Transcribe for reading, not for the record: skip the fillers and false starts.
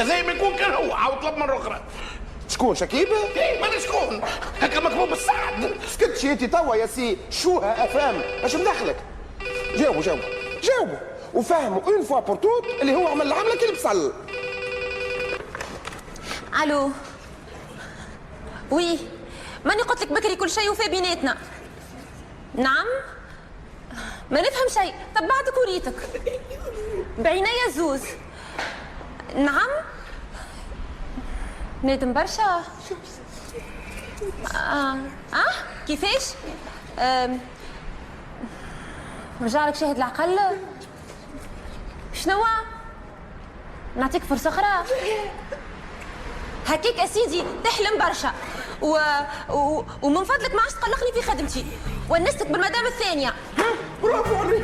زي ما يكون كان هو عاود طلب مرة أخرى. شكون شكيب؟ إيه ماني شكون؟ هكا مكتوب السعد. سكتش انت توا يا سي شوها افهم اش مدخلك؟ جاوبوا وفهموا اون فوا بور توت اللي هو عمل العمله كي البصل. الو وي ماني قلت لك بكري كل شيء وفي بيناتنا. نعم ما نفهم شيء. طب بعدك وريتك بعينيا الزوز. نعم نادم برشا. كيفاش؟ رجع لك شاهد العقل. شنو نعطيك فرصة أخرى؟ هكيك أسيدي تحلم برشا ومن فضلك ما عادش تقلقني في خدمتي ونستك بالمدام الثانية. برافو عليك.